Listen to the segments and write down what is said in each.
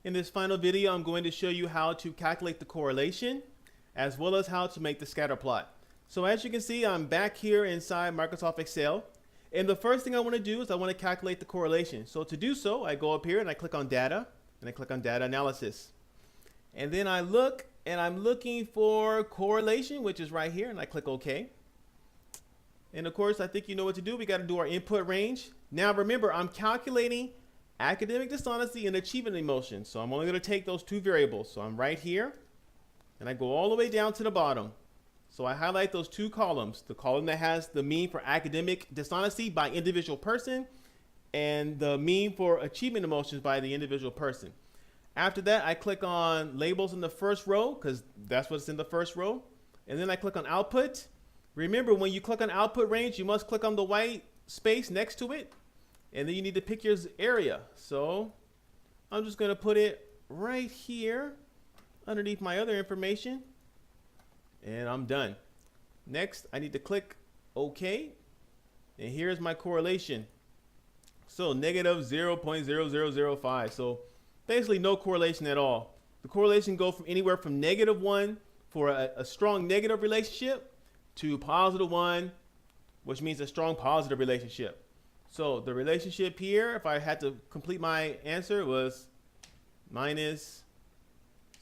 In this final video, I'm going to show you how to calculate the correlation as well as how to make the scatter plot. So as you can see, I'm back here inside Microsoft Excel. And the first thing I want to do is I want to calculate the correlation. So to do so, I go up here and I click on data and I click on data analysis. And then I look and I'm looking for correlation, which is right here, and I click OK. And of course, I think you know what to do. We got to do our input range. Now remember, I'm calculating academic dishonesty and achievement emotion. So I'm only going to take those two variables. So I'm right here and I go all the way down to the bottom. So I highlight those two columns, the column that has the mean for academic dishonesty by individual person and the mean for achievement emotions by the individual person. After that, I click on labels in the first row because that's what's in the first row. And then I click on output. Remember, when you click on output range, you must click on the white space next to it. And then you need to pick your area. So I'm just going to put it right here underneath my other information. And I'm done. Next, I need to click OK. And here's my correlation. So negative 0.0005. So basically no correlation at all. The correlation goes from anywhere from -1 for a strong negative relationship to +1, which means a strong positive relationship. So the relationship here, if I had to complete my answer, was minus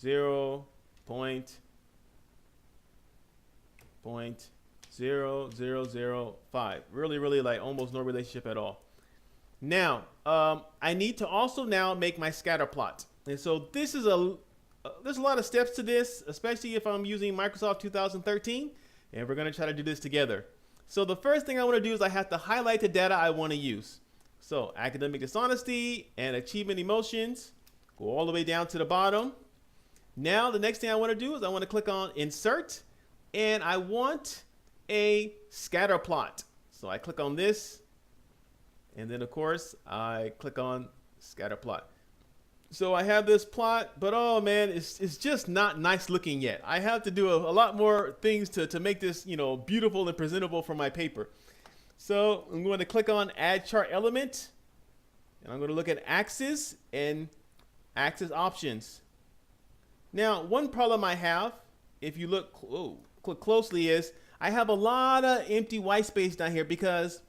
0.0005. Really like almost no relationship at all. Now, I need to also now make my scatter plot. And so this is there's a lot of steps to this, especially if I'm using Microsoft 2013, and we're going to try to do this together. So the first thing I want to do is I have to highlight the data I want to use. So academic dishonesty and achievement emotions, go all the way down to the bottom. Now the next thing I want to do is I want to click on insert, and I want a scatter plot. So I click on this, and then of course I click on scatter plot. So I have this plot, but oh man, it's just not nice looking yet. I have to do a lot more things to make this, you know, beautiful and presentable for my paper. So I'm going to click on add chart element, and I'm going to look at axis and axis options. Now, one problem I have, if you look closely, is I have a lot of empty white space down here because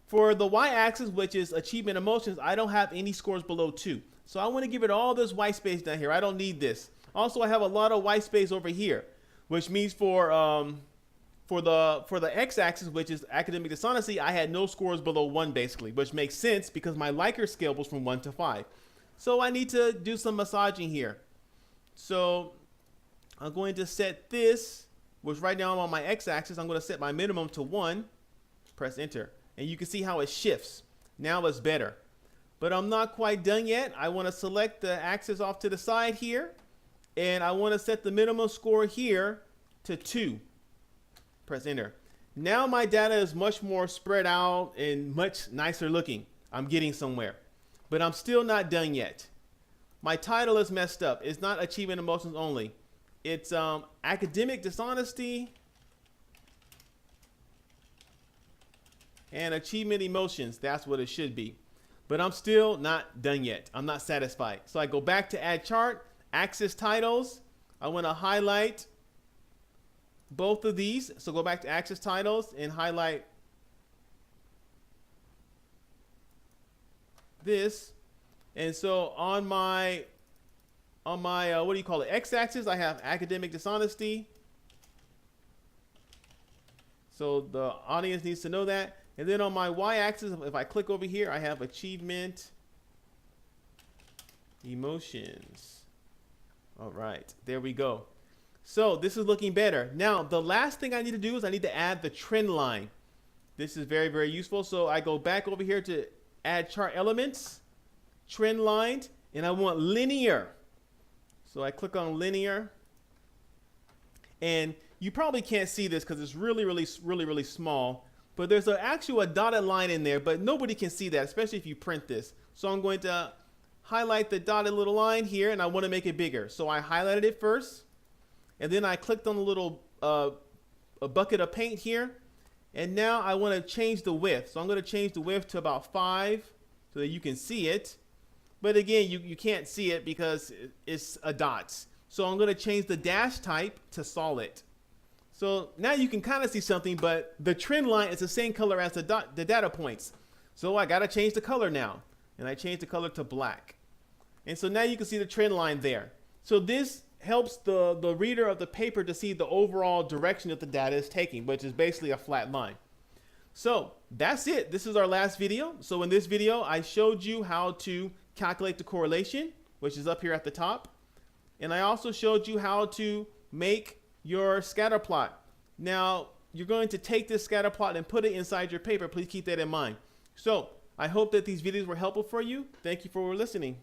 for the y-axis, which is achievement emotions, I don't have any scores below 2. So I want to give it all this white space down here. I don't need this. Also, I have a lot of white space over here, which means for the x-axis, which is academic dishonesty, I had no scores below 1 basically, which makes sense because my Likert scale was from 1 to 5. So I need to do some massaging here. So I'm going to set this, which right now I'm on my x-axis. I'm going to set my minimum to 1. Press enter, and you can see how it shifts. Now it's better. But I'm not quite done yet. I want to select the axis off to the side here, and I want to set the minimum score here to 2. Press enter. Now my data is much more spread out and much nicer looking. I'm getting somewhere, but I'm still not done yet. My title is messed up. It's not achievement emotions only. It's academic dishonesty and achievement emotions. That's what it should be. But I'm still not done yet. I'm not satisfied. So I go back to add chart, axis titles. I want to highlight both of these. So go back to axis titles and highlight this. And so on my what do you call it? X-axis, I have academic dishonesty. So the audience needs to know that. And then on my y-axis, if I click over here, I have achievement emotions. All right, there we go. So this is looking better. Now, the last thing I need to do is I need to add the trend line. This is very, very useful. So I go back over here to add chart elements, trend lined, and I want linear. So I click on linear. And you probably can't see this because it's really small. But there's actually a dotted line in there, but nobody can see that, especially if you print this. So I'm going to highlight the dotted little line here, and I want to make it bigger. So I highlighted it first, and then I clicked on the little a bucket of paint here, and now I want to change the width. So I'm going to change the width to about 5 so that you can see it. But again, you can't see it because it's a dots. So I'm going to change the dash type to solid. So now you can kind of see something, but the trend line is the same color as the data points. So I got to change the color now. And I changed the color to black. And so now you can see the trend line there. So this helps the reader of the paper to see the overall direction that the data is taking, which is basically a flat line. So that's it. This is our last video. So in this video, I showed you how to calculate the correlation, which is up here at the top. And I also showed you how to make your scatter plot. Now, you're going to take this scatter plot and put it inside your paper. Please keep that in mind. So I hope that these videos were helpful for you. Thank you for listening.